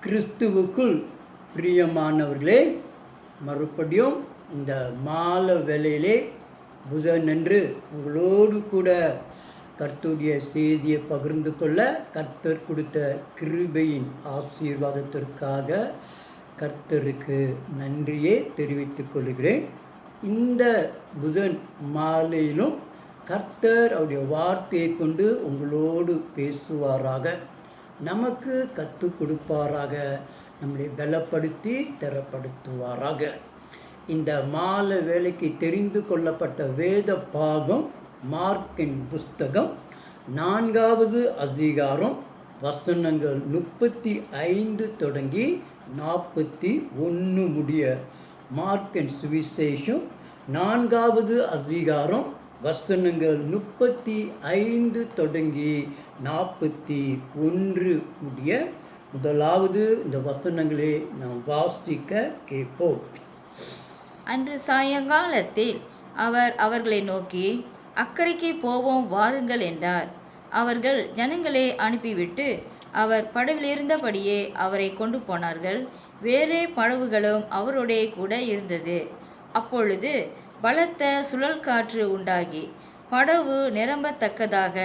கிறிஸ்துவுக்குள் பிரியமானவர்களே, மறுபடியும் இந்த மாலை வேளையிலே புதனன்று உங்களோடு கூட கர்த்தருடைய செய்தியை பகிர்ந்து கொள்ள கர்த்தர் கொடுத்த கிருபையின் ஆசீர்வாதத்திற்காக கர்த்தருக்கு நன்றியை தெரிவித்துக் கொள்கிறேன். இந்த புதன் மாலையிலும் கர்த்தர் அவருடைய வார்த்தையை கொண்டு உங்களோடு பேசுவாராக, நமக்கு கற்றுக் கொடுப்பாராக, நம்மளை பலப்படுத்தி ஸ்திரப்படுத்துவாராக. இந்த மாலை வேலைக்கு தெரிந்து கொள்ளப்பட்ட வேத பாகம் மார்க்கின் புஸ்தகம் 4வது அதிகாரம் வசனங்கள் 35 தொடங்கி 41 முடிய. மார்க்கின் சுவிசேஷம் 4வது அதிகாரம் வசனங்கள் 35 தொடங்கி 41 முடிய. முதலாவது இந்த வசனங்களை நாம் வாசிக்க கேட்போம். அன்று சாயங்காலத்தில் அவர் அவர்களை நோக்கி, அக்கறைக்கு போவோம் வாருங்கள் என்றார். அவர்கள் ஜனங்களை அனுப்பிவிட்டு அவர் படவிலிருந்தபடியே அவரை கொண்டு போனார்கள். வேறே படவுகளும் அவரோடே கூட இருந்தது. அப்பொழுது பலத்த சுழல் காற்று உண்டாகி படவு நிரம்பத்தக்கதாக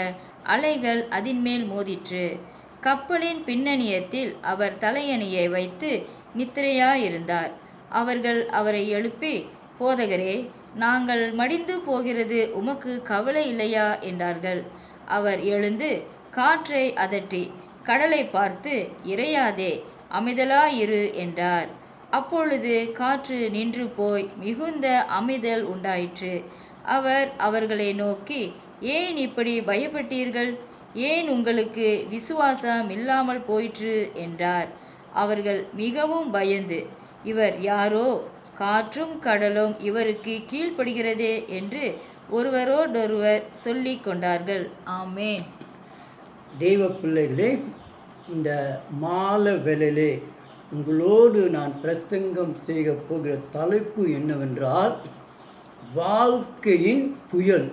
அலைகள் அதின்மேல் மோதிற்று. கப்பலின் பின்னணியத்தில் அவர் தலையணியை வைத்து நித்திரையாயிருந்தார். அவர்கள் அவரை எழுப்பி, போதகரே, நாங்கள் மடிந்து போகிறது உமக்கு கவலை இல்லையா என்றார்கள். அவர் எழுந்து காற்றை அதட்டி கடலை பார்த்து, இறையாதே, அமைதலாயிரு என்றார். அப்பொழுது காற்று நின்று போய் மிகுந்த அமைதல் உண்டாயிற்று. அவர் அவர்களை நோக்கி, ஏன் இப்படி பயப்பட்டீர்கள்? ஏன் உங்களுக்கு விசுவாசம் இல்லாமல் போயிற்று என்றார். அவர்கள் மிகவும் பயந்து, இவர் யாரோ, காற்றும் கடலும் இவருக்கு கீழ்ப்படுகிறதே என்று ஒருவரோடொருவர் சொல்லி கொண்டார்கள். ஆமென். தெய்வ பிள்ளைகளே, இந்த மாலை வேளையிலே உங்களோடு நான் பிரசங்கம் செய்ய போகிற தலைப்பு என்னவென்றால், வாழ்க்கையின் புயல்.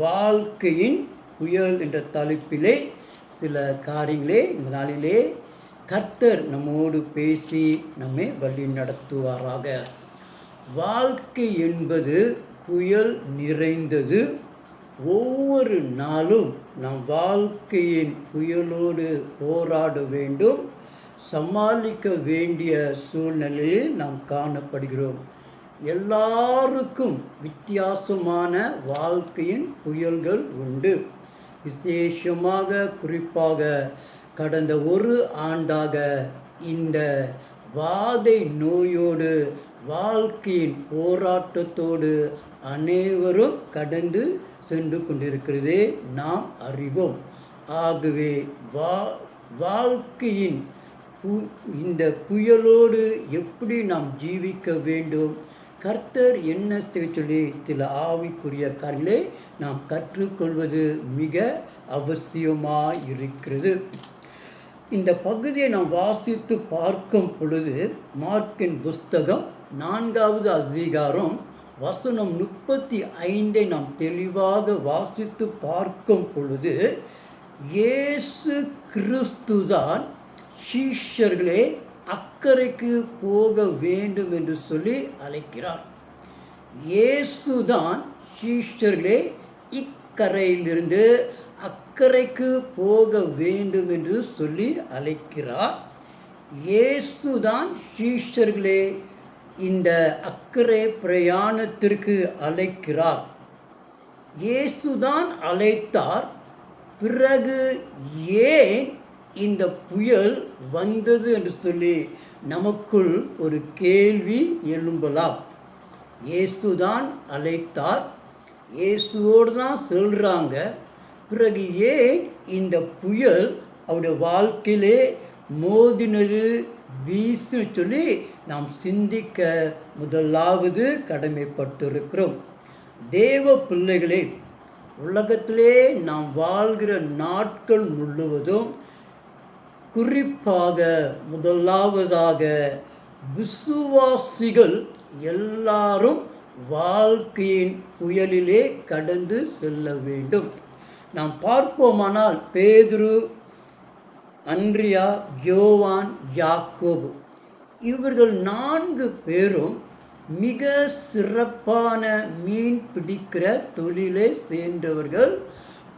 வாழ்க்கையின் புயல் என்ற தலைப்பிலே சில காரியங்களே இந்த நாளிலே கர்த்தர் நம்மோடு பேசி நம்மை வழி நடத்துவாராக. வாழ்க்கை என்பது புயல் நிறைந்தது. ஒவ்வொரு நாளும் நம் வாழ்க்கையின் புயலோடு போராட வேண்டும், சமாளிக்க வேண்டிய சூழ்நிலையில் நாம் காணப்படுகிறோம். எல்லாருக்கும் வித்தியாசமான வாழ்க்கையின் புயல்கள் உண்டு. விசேஷமாக குறிப்பாக கடந்த ஒரு ஆண்டாக இந்த வாதை நோயோடு வாழ்க்கையின் போராட்டத்தோடு அனைவரும் கடந்து சென்று கொண்டிருக்கிறதே நாம் அறிவோம். ஆகவே வாழ்க்கையின் இந்த புயலோடு எப்படி நாம் ஜீவிக்க வேண்டும், கர்த்தர் என்ன செய்ய சொல்லி சில ஆவிக்குரிய காரியங்களை நாம் கற்றுக்கொள்வது மிக அவசியமாக இருக்கிறது. இந்த பகுதியை நாம் வாசித்து பார்க்கும் பொழுது மார்க்கின் புஸ்தகம் 4வது அதிகாரம் வசனம் 35 நாம் தெளிவாக வாசித்து பார்க்கும் பொழுது, இயேசு கிறிஸ்துதான் சீஷர்களே அக்கறைக்கு போக வேண்டும் என்று சொல்லி அழைக்கிறார். இயேசுதான் சீஷர்களே இக்கரையிலிருந்து அக்கறைக்கு போக வேண்டும் என்று சொல்லி அழைக்கிறார். இயேசுதான் சீஷர்களே இந்த அக்கறை பிரயாணத்திற்கு அழைக்கிறார். இயேசுதான் அழைத்தார். பிறகு ஏன் இந்த புயல் வந்தது என்று சொல்லி நமக்குள் ஒரு கேள்வி எழும்பலாம். இயேசுதான் அழைத்தார், இயேசுவோடு தான் செல்றாங்க. பிறகு ஏன் இந்த புயல் அவருடைய வாழ்க்கையிலே மோதினது வீசுன்னு சொல்லி நாம் சிந்திக்க முதலாவது கடமைப்பட்டிருக்கிறோம். தேவ பிள்ளைகளே, உலகத்திலே நாம் வாழ்கிற நாட்கள் முழுவதும் குறிப்பாக முதலாவதாக விசுவாசிகள் எல்லாரும் வாழ்க்கையின் புயலிலே கடந்து செல்ல வேண்டும். நாம் பார்ப்போமானால் பேதுரு அன்ரியா, யோவான், யாக்கோபு இவர்கள் 4 பேரும் மிக சிறப்பான மீன் பிடிக்கிற தொழிலை சேர்ந்தவர்கள்.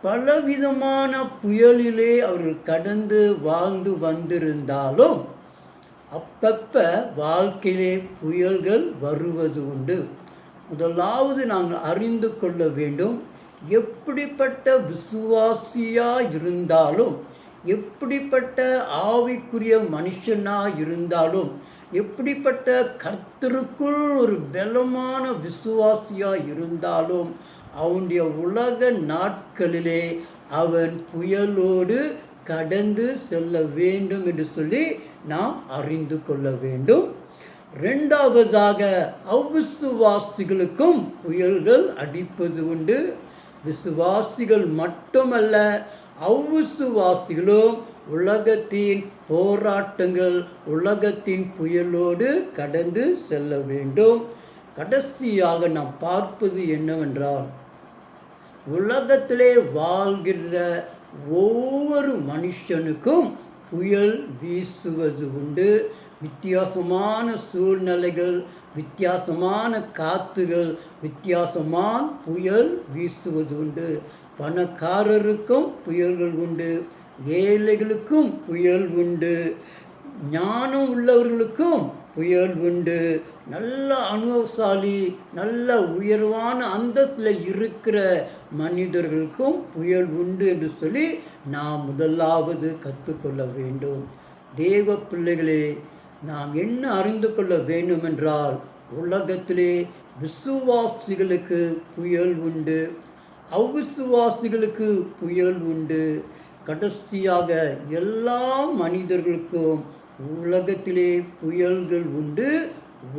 பலவிதமான புயலிலே அவர்கள் கடந்து வாழ்ந்து வந்திருந்தாலும் அப்பப்ப வாழ்க்கையிலே புயல்கள் வருவது உண்டு. முதலாவது நாங்கள் அறிந்து கொள்ள வேண்டும், எப்படிப்பட்ட விசுவாசியாக இருந்தாலும், எப்படிப்பட்ட ஆவிக்குரிய மனுஷனாக இருந்தாலும், எப்படிப்பட்ட கர்த்தருக்குள் ஒரு பலமான விசுவாசியாக இருந்தாலும், அவனுடைய உலக நாட்களிலே அவன் புயலோடு கடந்து செல்ல வேண்டும் என்று சொல்லி நாம் அறிந்து கொள்ள வேண்டும். 2வதாக அவ்விசுவாசிகளுக்கும் புயல்கள் அடிப்பது உண்டு. விசுவாசிகள் மட்டுமல்ல, அவ்விசுவாசிகளும் உலகத்தின் போராட்டங்கள், உலகத்தின் புயலோடு கடந்து செல்ல வேண்டும். கடைசியாக நாம் பார்ப்பது என்னவென்றால், உலகத்திலே வாழ்கிற ஒவ்வொரு மனுஷனுக்கும் புயல் வீசுவது உண்டு. வித்தியாசமான சூழ்நிலைகள், வித்தியாசமான காற்றுகள், வித்தியாசமான புயல் வீசுவது உண்டு. பணக்காரருக்கும் புயல்கள் உண்டு, ஏழைகளுக்கும் புயல் உண்டு, ஞானம் உள்ளவர்களுக்கும் புயல் உண்டு, நல்ல அனுபவசாலி, நல்ல உயர்வான அந்தத்தில் இருக்கிற மனிதர்களுக்கும் புயல் உண்டு என்று சொல்லி நாம் முதலாவது கற்றுக்கொள்ள வேண்டும். தேவ பிள்ளைகளே, நாம் என்ன அறிந்து கொள்ள வேண்டுமென்றால், உலகத்திலே விசுவாசிகளுக்கு புயல் உண்டு, அவ்விசுவாசிகளுக்கு புயல் உண்டு. கடைசியாக எல்லா மனிதர்களுக்கும் உலகத்திலே புயல்கள் உண்டு.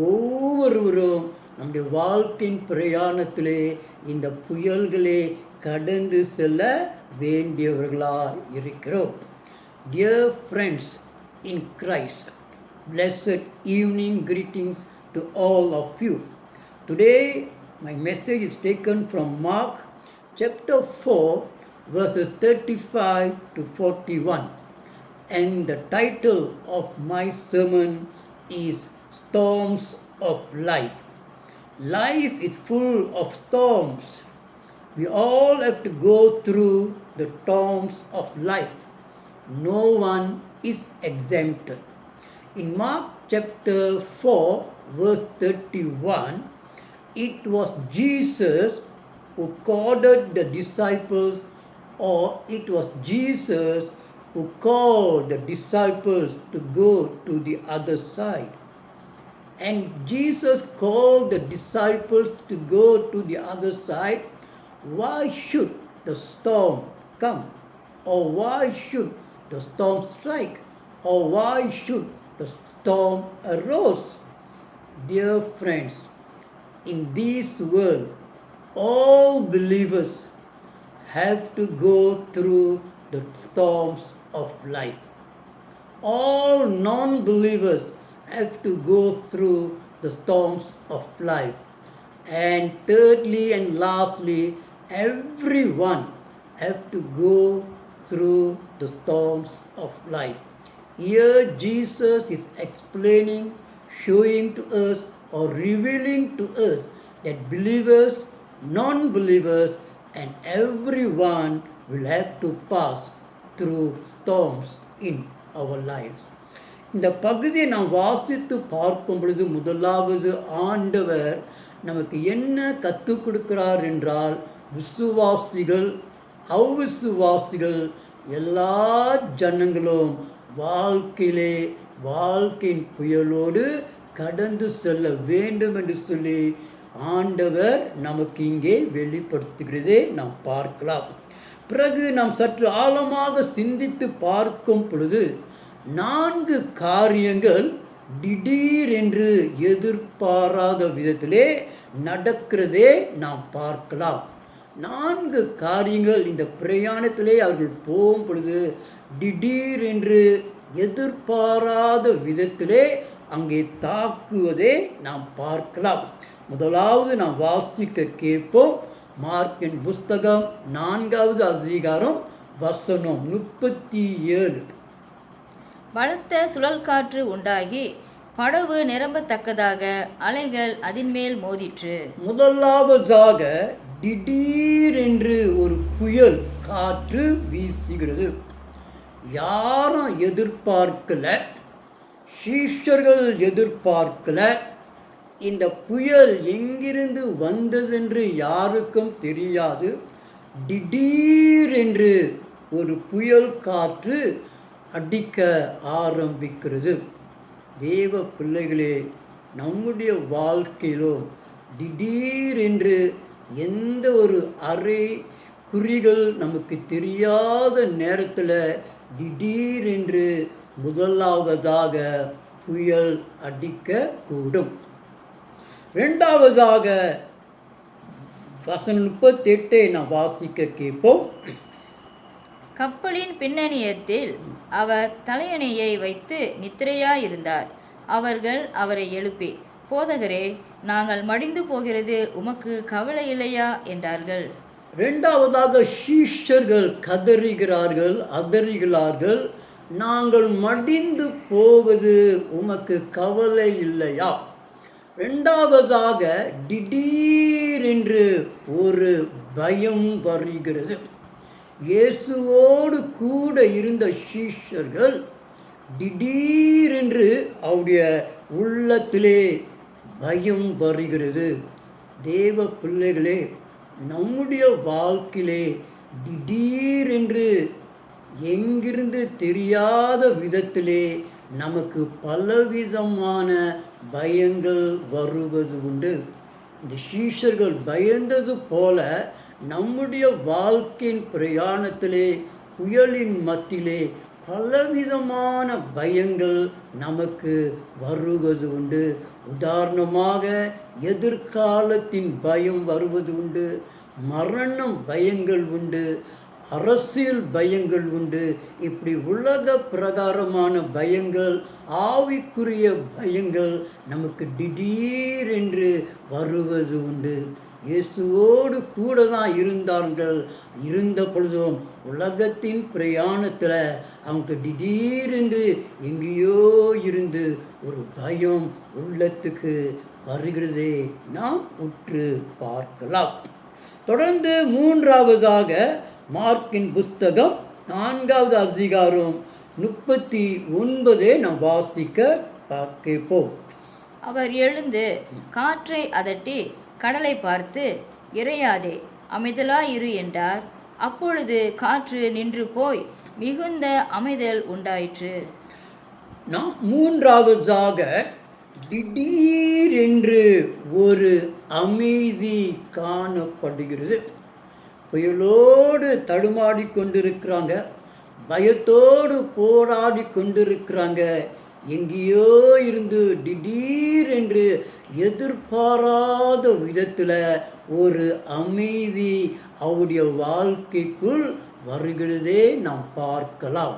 ஒவ்வொருவரும் நம்முடைய வாழ்க்கையின் பிரயாணத்திலே இந்த புயல்களே கடந்து செல்ல வேண்டியவர்களாக இருக்கிறோம். Dear friends in Christ, blessed evening greetings to all of you. Today my message is taken from Mark chapter 4 verses 35 to 41, and the title of my sermon is Storms of Life. Life is full of storms. We all have to go through the storms of life. No one is exempted. In Mark chapter 4 verse 31, it was Jesus who ordered the disciples, or it was Jesus who called the disciples to go to the other side. And Jesus called the disciples to go to the other side. Why should the storm come? Or why should the storm strike? Or why should the storm arose? Dear friends, in this world, all believers have to go through the storms of life. All non-believers have to go through the storms of life. And thirdly and lastly, everyone have to go through the storms of life. Here Jesus is explaining, showing to us or revealing to us that believers, non-believers and everyone will have to pass through storms in our lives. இந்த பகுதியை நாம் வாசித்து பார்க்கும் பொழுது, முதலாவது ஆண்டவர் நமக்கு என்ன கற்றுக் கொடுக்கிறார் என்றால், விசுவாசிகள், அவ்விசுவாசிகள் எல்லா ஜனங்களும் வாழ்க்கையிலே வாழ்க்கையின் புயலோடு கடந்து செல்ல வேண்டும் என்று சொல்லி ஆண்டவர் நமக்கு இங்கே வெளிப்படுத்துகிறதே நாம் பார்க்கலாம். பிறகு நாம் சற்று ஆழமாக சிந்தித்து பார்க்கும் பொழுது 4 காரியங்கள் திடீரென்று எதிர்பாராத விதத்திலே நடக்கிறதே நாம் பார்க்கலாம். 4 காரியங்கள் இந்த பிரயாணத்திலே அவர்கள் போகும் பொழுது திடீரென்று எதிர்பாராத விதத்திலே அங்கே தாக்குவதை நாம் பார்க்கலாம். முதலாவது நாம் வாசிக்க கேட்போம். மார்க்கின் புஸ்தகம் 4வது அதிகாரம் வசனம் 37. பலத்த சுழல் காற்று உண்டாகி படவு நிரம்பத்தக்கதாக அலைகள் அதின்மேல் மோதிற்று. முதலாவதாக திடீரென்று ஒரு புயல் காற்று வீசுகிறது. யாரும் எதிர்பார்க்கல, சீஷர்கள் எதிர்பார்க்கல. இந்த புயல் எங்கிருந்து வந்ததென்று யாருக்கும் தெரியாது. திடீரென்று ஒரு புயல் காற்று அடிக்க ஆரம்பிக்கிறது. தேவ பிள்ளைகளே, நம்முடைய வாழ்க்கையிலும் திடீரென்று எந்த ஒரு அரை குறிகள் நமக்கு தெரியாத நேரத்தில் திடீரென்று முதலாவதாக புயல் அடிக்கக்கூடும். ரெண்டாவதாக வசனம் 38 நாம் வாசிக்க கேட்போம். கப்பலின் பின்னணியத்தில் அவர் தலையணையை வைத்து நித்திரையாயிருந்தார். அவர்கள் அவரை எழுப்பி, போதகரே, நாங்கள் மடிந்து போகிறது, உமக்கு கவலை இல்லையா என்றார்கள். ரெண்டாவதாக சீஷர்கள் கதறுகிறார்கள், அதறுகிறார்கள், நாங்கள் மடிந்து போவது உமக்கு கவலை இல்லையா? ரெண்டாவதாக திடீரென்று ஒரு பயம் வருகிறது. இயேசுவோடு கூட இருந்த சீஷர்கள் திடீரென்று அவருடைய உள்ளத்திலே பயம் வருகிறது. தேவ பிள்ளைகளே, நம்முடைய வாழ்க்கையிலே திடீரென்று எங்கிருந்து தெரியாத விதத்திலே நமக்கு பலவிதமான பயங்கள் வருவது உண்டு. இந்த சீஷர்கள் பயந்தது போல நம்முடைய வாழ்க்கையின் பிரயாணத்திலே புயலின் மத்தியிலே பலவிதமான பயங்கள் நமக்கு வருவது உண்டு. உதாரணமாக எதிர்காலத்தின் பயம் வருவது உண்டு, மரணம் பயங்கள் உண்டு, அரசியல் பயங்கள் உண்டு. இப்படி உலக பிரகாரமான பயங்கள், ஆவிக்குரிய பயங்கள் நமக்கு திடீரென்று வருவது உண்டு. இயேசுவோடு கூட தான் இருந்த பொழுதும் உலகத்தின் பிரயாணத்தில் அவங்க திடீரென்று எங்கேயோ இருந்து ஒரு பயம் உள்ளத்துக்கு வருகிறதே நாம் உற்று பார்க்கலாம். தொடர்ந்து மூன்றாவதாக மார்க்கின் புஸ்தகம் 4வது அதிகாரம் 39 நாம் வாசிக்க கேட்போம். அவர் எழுந்து காற்றை அதட்டி கடலை பார்த்து, இறையாதே, அமைதலாயிரு என்றார். அப்பொழுது காற்று நின்று போய் மிகுந்த அமைதல் உண்டாயிற்று. மூன்றாவதாக திடீரென்று ஒரு அமைதி காணப்படுகிறது. புயலோடு தடுமாடி கொண்டிருக்கிறாங்க, பயத்தோடு போராடி கொண்டிருக்கிறாங்க. எங்கேயோ இருந்து திடீரென்று எதிர்பாராத விதத்தில் ஒரு அமைதி அவருடைய வாழ்க்கைக்குள் வருகிறதே நாம் பார்க்கலாம்.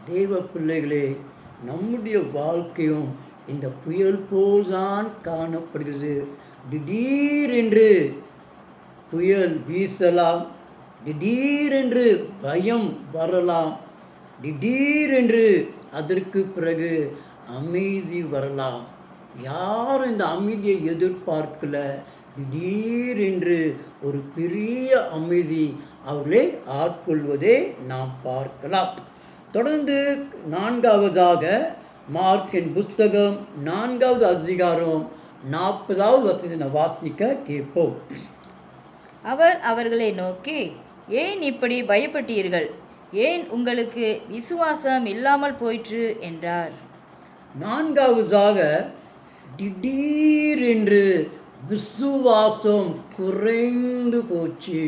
தேவ பிள்ளைகளே, நம்முடைய வாழ்க்கையும் இந்த புயல் போல்தான் காணப்படுகிறது. திடீரென்று புயல் வீசலாம், திடீரென்று பயம் வரலாம், திடீரென்று அதற்கு பிறகு அமைதி வரலாம். யார் இந்த அமைதியை எதிர்பார்க்கல, திடீரென்று ஒரு பெரிய அமைதி அவர்களை ஆட்கொள்வதை நாம் பார்க்கலாம். தொடர்ந்து நான்காவதாக மார்க்கின் புஸ்தகம் 4வது அதிகாரம் 40வது வசனத்தை வாசிக்க கேட்போம். அவர் அவர்களை நோக்கி, ஏன் இப்படி பயப்பட்டீர்கள்? ஏன் உங்களுக்கு விசுவாசம் இல்லாமல் போயிற்று என்றார். நான்காவதாக திடீரென்று விசுவாசம் குறைந்து போச்சு.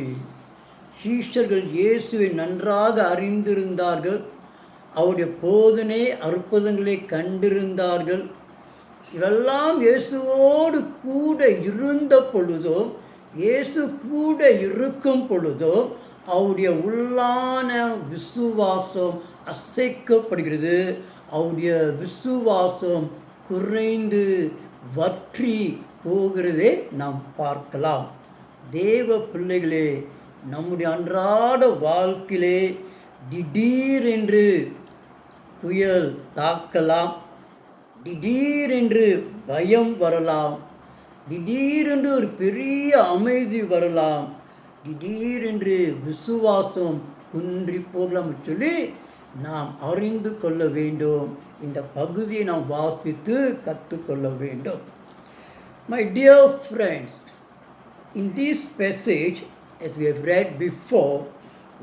சீஷர்கள் இயேசுவை நன்றாக அறிந்திருந்தார்கள், அவருடைய போதனை அற்புதங்களை கண்டிருந்தார்கள். இதெல்லாம் இயேசுவோடு கூட இருந்த பொழுதும், இயேசு கூட இருக்கும் பொழுதும் அவருடைய உள்ளான விசுவாசம் அசைக்கப்படுகிறது. அவருடைய விசுவாசம் குறைந்து வற்றி போகிறதே நாம் பார்க்கலாம். தேவ பிள்ளைகளே, நம்முடைய அன்றாட வாழ்க்கையிலே திடீரென்று புயல் தாக்கலாம், திடீரென்று பயம் வரலாம், திடீரென்று ஒரு பெரிய அமைதி வரலாம், திடீரென்று விசுவாசம் குன்றி போகலாம் சொல்லி நாம் அறிந்து கொள்ள வேண்டும். இந்த பகுதியை நாம் வாசித்து கற்றுக்கொள்ள வேண்டும். My dear friends, in this passage, as we have read before,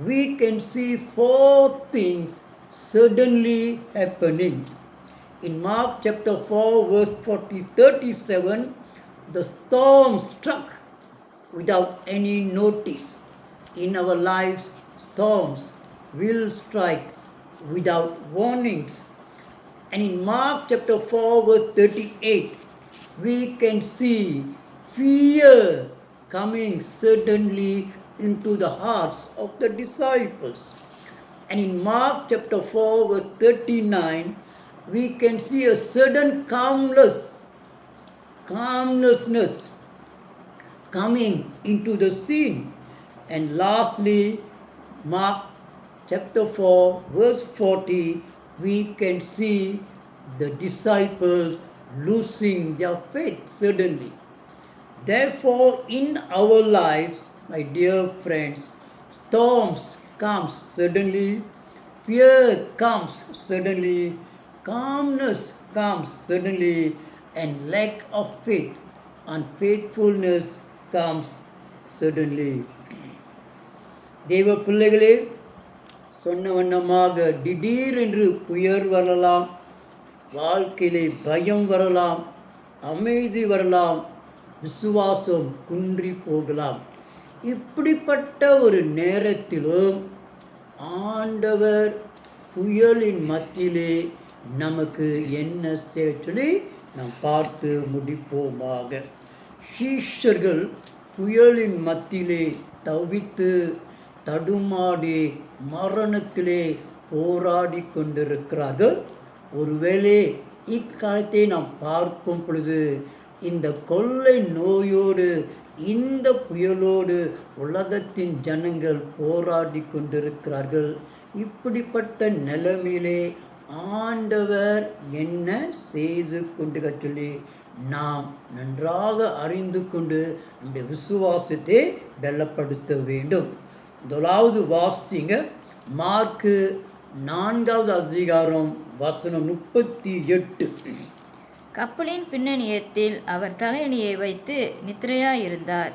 we can see 4 things suddenly happening. In Mark chapter 4 verse 37, the storm struck without any notice. In our lives, storms will strike without warnings. And in Mark chapter 4 verse 38, we can see fear coming suddenly into the hearts of the disciples. And in Mark chapter 4 verse 39, we can see a sudden calmlessness coming into the scene. And lastly, Mark chapter 4 verse 40, we can see the disciples losing their faith suddenly. Therefore, in our lives, my dear friends, storms come suddenly, fear comes suddenly, calmness comes suddenly, and lack of faith, unfaithfulness comes suddenly. தேவ பிள்ளைகளே, சொன்ன வண்ணமாக திடீரென்று புயல் வரலாம், வாழ்க்கையிலே பயம் வரலாம், அமைதி வரலாம், விசுவாசம் குன்றி போகலாம். இப்படிப்பட்ட ஒரு நேரத்திலும் ஆண்டவர் புயலின் மத்தியிலே நமக்கு என்ன செய்ய சொல்லி நாம் பார்த்து முடிப்போமாக. சீஷர்கள் புயலின் மத்தியிலே தவித்து தடுமாடி மரணத்திலே போராடி கொண்டிருக்கிறார்கள். ஒருவேளை இக்காலத்தை நாம் பார்க்கும் பொழுது இந்த கொள்ளை நோயோடு இந்த புயலோடு உலகத்தின் ஜனங்கள் போராடி கொண்டிருக்கிறார்கள். இப்படிப்பட்ட நிலைமையிலே ஆண்டவர் என்ன செய்து கொண்டு சொல்லி நாம் நன்றாக அறிந்து கொண்டு நம்முடைய விசுவாசத்தை பலப்படுத்த வேண்டும். முதலாவது வாசிங்க, மார்க்கு 4வது அதிகாரம் வசனம் 38. கப்பலின் பின்னணியத்தில் அவர் தலையணியை வைத்து நித்திரையாயிருந்தார்.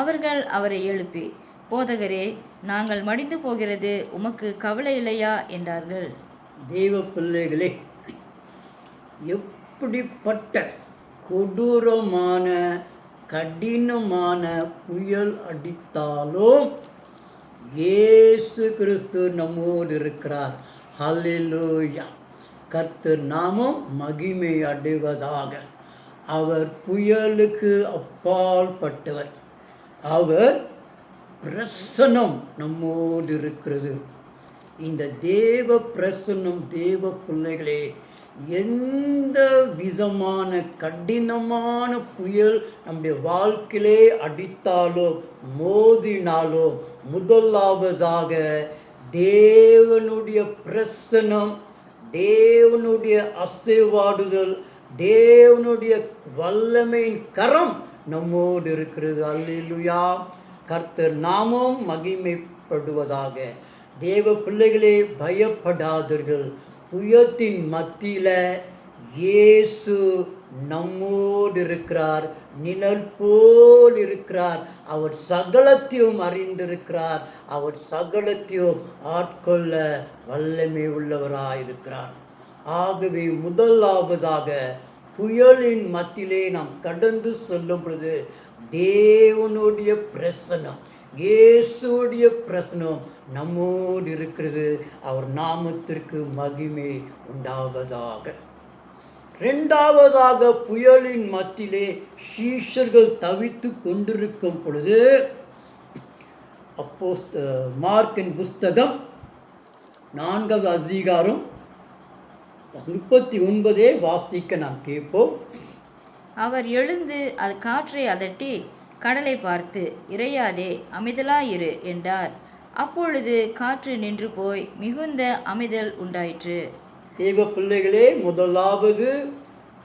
அவர்கள் அவரை எழுப்பி, போதகரே, நாங்கள் மடிந்து போகிறது, உமக்கு கவலை இல்லையா என்றார்கள். தேவ பிள்ளைகளே, எப்படிப்பட்ட கொடூரமான கடினமான புயல் அடித்தாலும் இயேசு கிறிஸ்து நம்மோடு இருக்கிறார். ஹல்லேலூயா! கர்த்தர் நாமம் மகிமை அடைவதாக. அவர் புயலுக்கு அப்பால் பட்டவர். அவர் பிரசன்னம் நம்மோடு இருக்கிறது. இந்த தேவ பிரசன்னம் தேவ பிள்ளைகளே, எந்த விதமான கடினமான புயல் நம்முடைய வாழ்க்கையிலே அடித்தாலோ மோதினாலோ முதலாவதாக தேவனுடைய பிரசன்னம், தேவனுடைய அசைவாடுதல், தேவனுடைய வல்லமையின் கரம் நம்மோடு இருக்கிறது. அல்லேலூயா! கர்த்தர் நாமம் மகிமைப்படுவதாக. தேவ பிள்ளைகளே, பயப்படாதீர்கள். புயத்தின் மத்தியில் இயேசு நம்மோடு இருக்கிறார். நிழல் போல் இருக்கிறார். அவர் சகலத்தையும் அறிந்திருக்கிறார். அவர் சகலத்தையும் ஆட்கொள்ள வல்லமை உள்ளவராயிருக்கிறார். ஆகவே முதலாவதாக புயலின் மத்தியிலே நாம் கடந்து செல்லும் பொழுது தேவனுடைய பிரசன்னம், இயேசுடைய பிரசன்னம் நம்மோடு இருக்கிறது. அவர் நாமத்திற்கு மகிமை உண்டாவதாக. இரண்டாவதாக, புயலின் மத்தியிலே சீஷர்கள் தவித்து கொண்டிருக்கும் பொழுது மார்க்கின் புஸ்தகம் 4வது அதிகாரம் 39 வாசிக்க நாம் கேட்போம். அவர் எழுந்து அது காற்றை அதட்டி கடலை பார்த்து, இறையாதே, அமைதலாயிரு என்றார். அப்பொழுது காற்று நின்று போய் மிகுந்த அமைதல் உண்டாயிற்று. தேவ பிள்ளைகளே, முதலாவது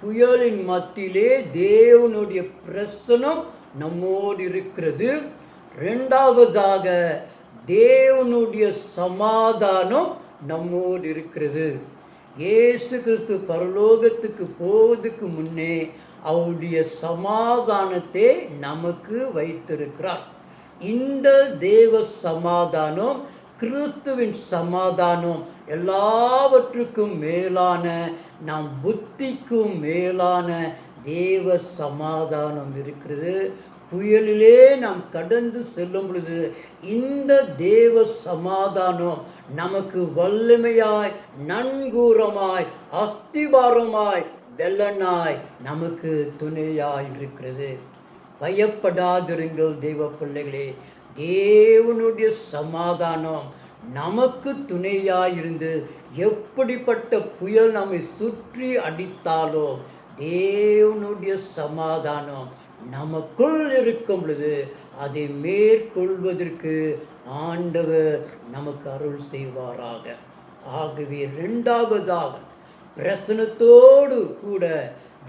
புயலின் மத்தியிலே தேவனுடைய பிரசனம் நம்மோடு இருக்கிறது. இரண்டாவதாக தேவனுடைய சமாதானம் நம்மோடு இருக்கிறது. இயேசு கிறிஸ்து பரலோகத்துக்கு போவதுக்கு முன்னே அவருடைய சமாதானத்தை நமக்கு வைத்திருக்கிறார். இந்த தேவ சமாதானம், கிறிஸ்துவின் சமாதானம் எல்லாவற்றுக்கும் மேலான, நம் புத்திக்கும் மேலான தேவ சமாதானம் இருக்கிறது. புயலிலே நாம் கடந்து செல்லும் பொழுது இந்த தேவ சமாதானம் நமக்கு வல்லமையாய், நன்கூரமாய், அஸ்திபாரமாய், வெள்ளனாய் நமக்கு துணையாய் இருக்கிறது. பயப்படாதிருங்கள் தேவ பிள்ளைகளே. தேவனுடைய சமாதானம் நமக்கு துணையாயிருந்து எப்படிப்பட்ட புயல் நம்மை சுற்றி அடித்தாலோ தேவனுடைய சமாதானம் நமக்குள் இருக்கும் பொழுது அதை மேற்கொள்வதற்கு ஆண்டவர் நமக்கு அருள் செய்வாராக. ஆகவே இரண்டாவதாக பிரசனத்தோடு கூட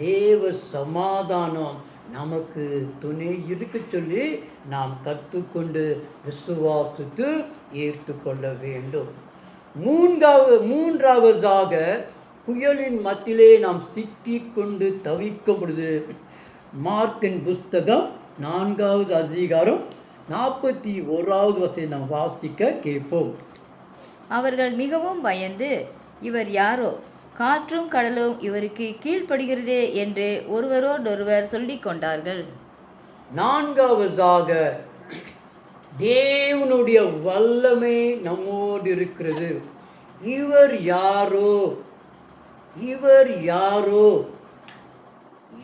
தேவ சமாதானம் நமக்கு துணை இருக்க சொல்லி நாம் கற்றுக்கொண்டு விசுவாசித்து ஏற்றுக்கொள்ள வேண்டும். மூன்றாவதாக புயலின் மத்தியிலே நாம் சிக்கிக்கொண்டு தவிக்கும் பொழுது மார்க்கின் புஸ்தகம் 4வது அதிகாரம் 41வது வசனத்தை நாம் வாசிக்க கேட்போம். அவர்கள் மிகவும் பயந்து, இவர் யாரோ, காற்றும் கடலும் இவருக்கு கீழ்ப்படுகிறதே என்று ஒருவரோடொருவர் சொல்லிக் கொண்டார்கள். நான்காவதாக தேவனுடைய வல்லமை நம்மோடு இருக்கிறது. இவர் யாரோ, இவர் யாரோ?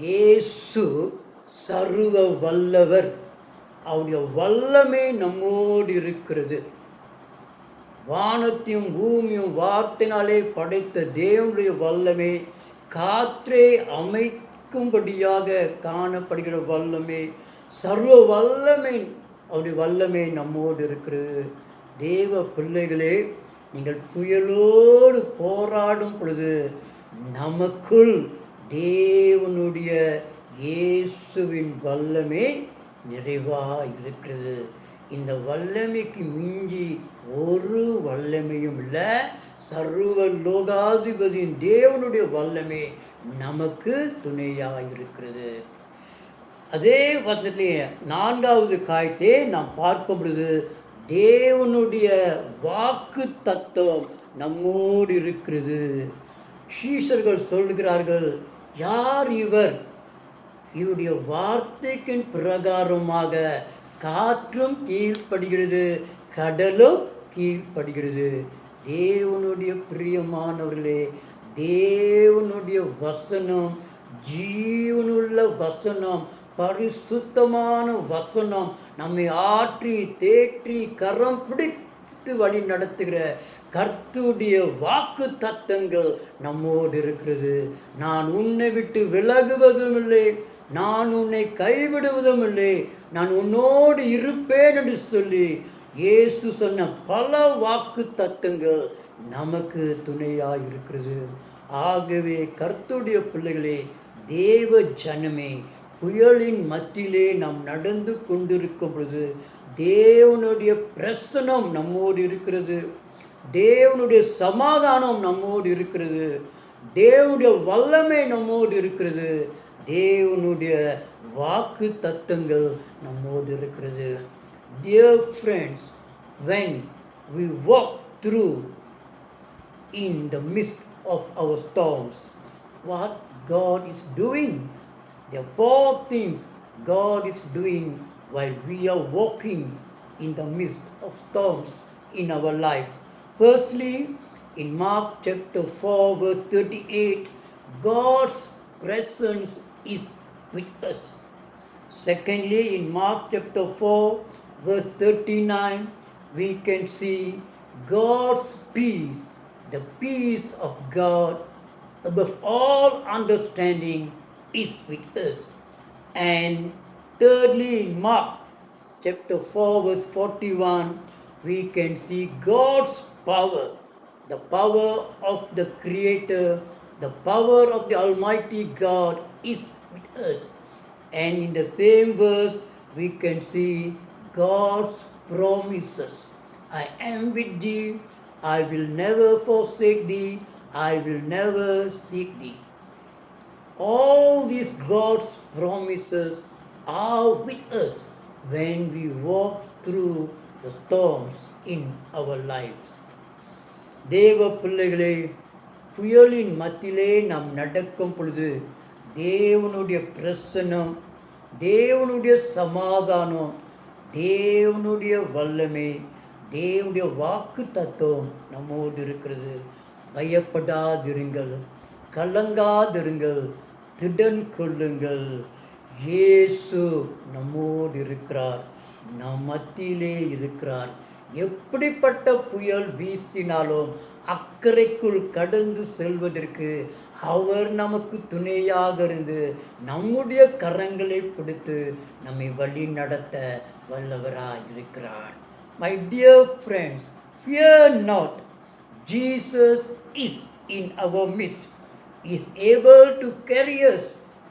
இயேசு சர்வ வல்லவர். அவருடைய வல்லமை நம்மோடு இருக்கிறது. வானத்தையும் பூமியும் வார்த்தையினாலே படைத்த தேவனுடைய வல்லமை, காற்றை அமைக்கும்படியாக காணப்படுகிற வல்லமை, சர்வ வல்லமை, அவருடைய வல்லமை நம்மோடு இருக்கிறது. தேவ பிள்ளைகளே, நீங்கள் புயலோடு போராடும் பொழுது நமக்குள் தேவனுடைய இயேசுவின் வல்லமை நிறைவாக இருக்கிறது. இந்த வல்லமைக்கு மிஞ்சி ஒரு வல்லமையும் இல்லை. சர்வ லோகாதிபதியின் தேவனுடைய வல்லமை நமக்கு துணையாக இருக்கிறது. அதே வசனத்திலே 4வது காரியத்தை நாம் பார்க்கும் பொழுது தேவனுடைய வாக்கு தத்துவம் நம்மோடு இருக்கிறது. சீஷர்கள் சொல்கிறார்கள், யார் இவர்? இவருடைய வார்த்தைக்கு பிரகாரமாக காற்றும் கீழ்ப்படுகிறது, கடலும் கீழ்ப்படுகிறது. தேவனுடைய பிரியமானவர்களே, தேவனுடைய வசனம் ஜீவனுள்ள வசனம், பரிசுத்தமான வசனம், நம்மை ஆற்றி தேற்றி கரம் பிடித்து வழி நடத்துகிற கர்த்தருடைய வாக்கு தத்தங்கள் நம்மோடு இருக்கிறது. நான் உன்னை விட்டு விலகுவதும் இல்லை, நான் உன்னை கைவிடுவதும் இல்லை, நான் உன்னோடு இருப்பேன் என்று சொல்லி இயேசு சொன்ன பல வாக்கு தத்தங்கள் நமக்கு துணையாக இருக்கிறது. ஆகவே கர்த்தருடைய பிள்ளைகளே, தேவ ஜனமே, புயலின் மத்தியிலே நாம் நடந்து கொண்டிருக்கும் பொழுது தேவனுடைய பிரசனம் நம்மோடு இருக்கிறது, தேவனுடைய சமாதானம் நம்மோடு இருக்கிறது, தேவனுடைய வல்லமை நம்மோடு இருக்கிறது, தேவனுடைய வாக்கு தத்தங்கள் நம்மோடு இருக்கிறது. Dear friends, when we walk through in the midst of our storms, what God is doing, there are 4 things God is doing while we are walking in the midst of storms in our lives. Firstly, in Mark chapter 4 verse 38, God's presence is with us. Secondly, in Mark chapter 4 verse 39, we can see God's peace, the peace of God above all understanding is with us. And thirdly, in Mark chapter 4 verse 41, we can see God's power, the power of the Creator, the power of the Almighty God is with us. And in the same verse, we can see God's promises. I am with thee, I will never forsake thee, I will never seek thee. All these God's promises are with us when we walk through the storms in our lives. தேவ பிள்ளைகளே, புயலின் மத்தியிலே நாம் நடக்கும் பொழுது தேவனுடைய பிரசன்னம், தேவனுடைய சமாதானம், தேவனுடைய வல்லமை, தேவனுடைய வாக்கு தத்துவம் நம்மோடு இருக்கிறது. பயப்படாதிருங்கள், கலங்காதிருங்கள், திடன் கொள்ளுங்கள். இயேசு நம்மோடு இருக்கிறார், நம் மத்தியிலே இருக்கிறார். எப்படிப்பட்ட புயல் வீசினாலும் அக்கறைக்குள் கடந்து செல்வதற்கு அவர் நமக்கு துணையாக இருந்து நம்முடைய கரங்களை பிடித்து நம்மை வழி நடத்த வல்லவராய் இருக்கிறார். My dear friends, fear not. Jesus is in our midst. He is able to carry us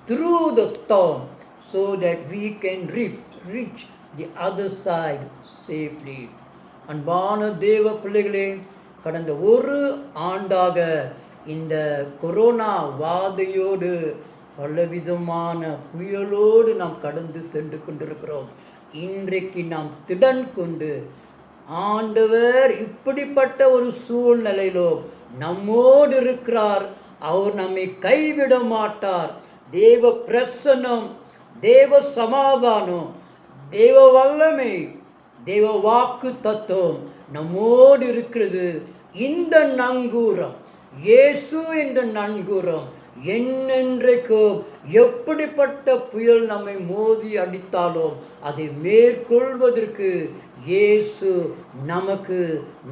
through the storm so that we can reach the other side safely. அன்பான தேவ பிள்ளைகளே, கடந்த ஒரு ஆண்டாக இந்த கொரோனா வாதையோடு பலவிதமான புயலோடு நாம் கடந்து சென்று கொண்டிருக்கிறோம். இன்றைக்கு நாம் திடன் கொண்டு ஆண்டவர் இப்படிப்பட்ட ஒரு சூழ்நிலையிலும் நம்மோடு இருக்கிறார். அவர் நம்மை கைவிட மாட்டார். தேவ பிரசன்னம், தேவ சமாதானம், தேவ வல்லமை, தேவ வாக்கு தத்துவம் நம்மோடு இருக்கிறது. இந்த நங்கூரம், இயேசு என்ற நங்கூரம் என்னென்றைக்கும் எப்படிப்பட்ட புயல் நம்மை மோதி அடித்தாலும் அதை மேற்கொள்வதற்கு இயேசு நமக்கு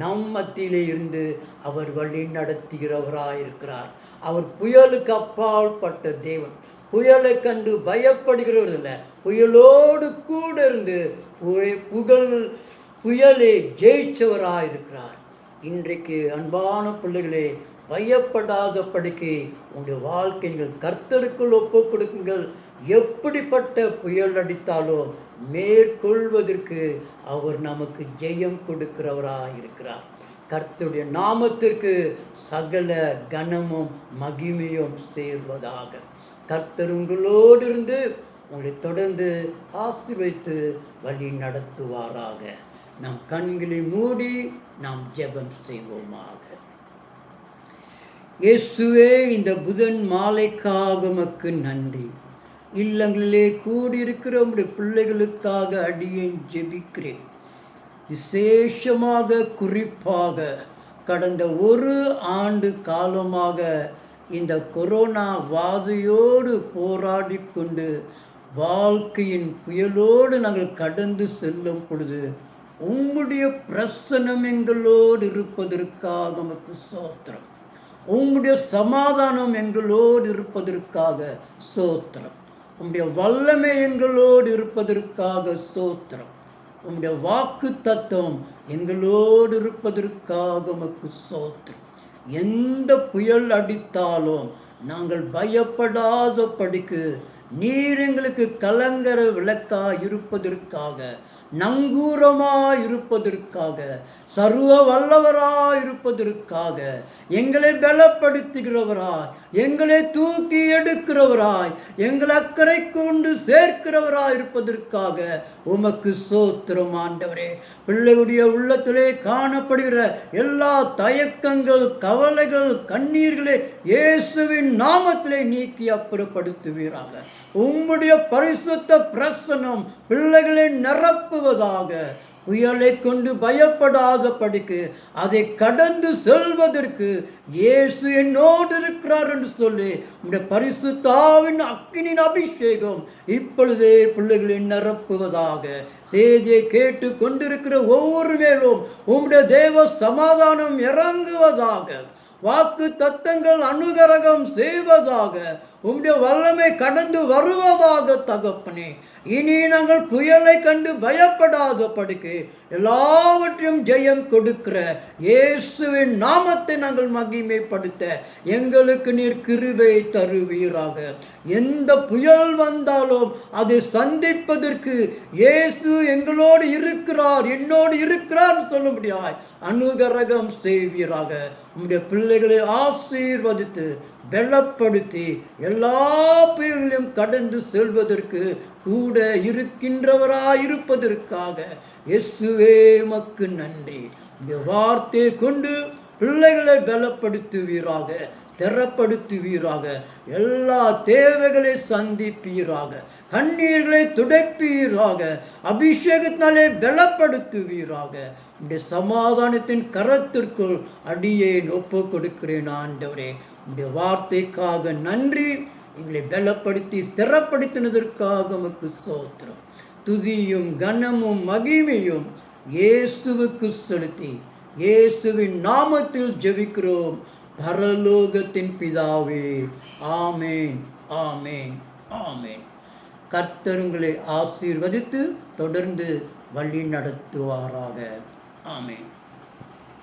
நம் மத்தியிலே இருந்து அவர் வழி நடத்துகிறவராயிருக்கிறார். அவர் புயலுக்கு அப்பாற்பட்ட தேவன். புயலை கண்டு பயப்படுகிறவர் இல்லை, புயலோடு கூட இருந்து புயலை ஜெயிச்சவராயிருக்கிறார். இன்றைக்கு அன்பான பிள்ளைகளே, பயப்படாதபடிக்கு உங்களுடைய வாழ்க்கைகள் கர்த்தருக்குள் ஒப்பு கொடுக்குங்கள். எப்படிப்பட்ட புயல் அடித்தாலும் மேற்கொள்வதற்கு அவர் நமக்கு ஜெயம் கொடுக்கிறவராயிருக்கிறார். கர்த்தருடைய நாமத்திற்கு சகல கனமும் மகிமையும் சேர்வதாக. கர்த்தர் உங்களோடு இருந்து உங்களை தொடர்ந்து ஆசீர்வதித்து வழி நடத்துவாராக. நம் கண்களை மூடி நாம் ஜெபம் செய்வோமாக. இயேசுவே, இந்த புதன் மாலைக்காக உமக்கு நன்றி. இல்லங்களிலே கூடியிருக்கிற உம்முடைய பிள்ளைகளுக்காக அடியேன் ஜெபிக்கிறேன். விசேஷமாக குறிப்பாக கடந்த ஒரு ஆண்டு காலமாக இந்த கொரோனா வாதையோடு போராடி கொண்டு வாழ்க்கையின் புயலோடு நாங்கள் கடந்து செல்லும் பொழுது உம்முடைய பிரசன்னம் எங்களோடு இருப்பதற்காக உமக்கு ஸ்தோத்திரம். உம்முடைய சமாதானம் எங்களோடு இருப்பதற்காக ஸ்தோத்திரம். உம்முடைய வல்லமை எங்களோடு இருப்பதற்காக ஸ்தோத்திரம். உம்முடைய வாக்கு தத்துவம் எங்களோடு இருப்பதற்காக உமக்கு ஸ்தோத்திரம். எந்த புயல் அடித்தாலும் நாங்கள் பயப்படாதபடிக்கு நீர் எங்களுக்கு கலங்கர விளக்காய் இருப்பதற்காக, நங்கூரமாய் இருப்பதற்காக, சர்வ வல்லவராய் இருப்பதற்காக, எங்களை பலப்படுத்துகிறவராய், எங்களை தூக்கி எடுக்கிறவராய், எங்களை அக்கறை கொண்டு சேர்க்கிறவராய் இருப்பதற்காக உமக்கு ஸ்தோத்திரம் ஆண்டவரே. பிள்ளைகளுடைய உள்ளத்திலே காணப்படுகிற எல்லா தயக்கங்கள், கவலைகள், கண்ணீர்களே இயேசுவின் நாமத்திலே நீக்கி அப்புறப்படுத்துவீராக. உம்முடைய பரிசுத்த பிரசன்னம் பிள்ளைகளை நிரப்புவதாக. புயலை கொண்டு பயப்படாதபடிக்கு அதை கடந்து செல்வதற்கு இயேசு என்னோடு இருக்கிறார் என்று சொல்லி உம்முடைய பரிசுத்தாவின் அக்கினின் அபிஷேகம் இப்பொழுதே பிள்ளைகளை நிரப்புவதாக. செய்தியை கேட்டு கொண்டிருக்கிற ஒவ்வொரு மேலும் உம்முடைய தேவ சமாதானம் இறங்குவதாக. வாக்கு தத்தங்கள் அனுகரகம் செய்வதாக. உம்முடைய வல்லமை கடந்து வருவதாக தகப்பனே. இனி நாங்கள் புயலை கண்டு பயப்படாத படிக்கு எல்லாவற்றையும் ஜெயம் கொடுக்கிற இயேசுவின் நாமத்தை நாங்கள் மகிமைப்படுத்த எங்களுக்கு நீர் கிருபை தருவீராக. எந்த புயல் வந்தாலும் அதை சந்திப்பதற்கு இயேசு எங்களோடு இருக்கிறார், என்னோடு இருக்கிறார் சொல்லும்படியாய் அனுகிரகம் செய்வீராக. உம்முடைய பிள்ளைகளை ஆசீர்வதித்து பலப்படுத்தி எல்லா புயலையும் கடந்து செல்வதற்கு கூட இருக்கின்றவராயிருப்பதற்காக இயேசுவே உமக்கு நன்றி. இந்த வார்த்தையை கொண்டு பிள்ளைகளை பலப்படுத்துவீராக, திறப்படுத்துவீராக, எல்லா தேவைகளை சந்திப்பீராக, கண்ணீர்களை துடைப்பீராக, அபிஷேகத்தினாலே பலப்படுத்துவீராக. இந்த சமாதானத்தின் கரத்திற்குள் அடியேன் ஒப்பு கொடுக்கிறேன் ஆண்டவரே. இந்த வார்த்தைக்காக நன்றி. எங்களை பலப்படுத்தி ஸ்திரப்படுத்தினதற்காக உமக்கு ஸ்தோத்திரம். துதியும் கனமும் மகிமையும் இயேசுவுக்கு செலுத்தி இயேசுவின் நாமத்தில் ஜெபிக்கிறோம் பரலோகத்தின் பிதாவே. ஆமேன், ஆமேன், ஆமேன். கர்த்தர் உங்களை ஆசீர்வதித்து தொடர்ந்து வழி நடத்துவாராக. ஆமேன்.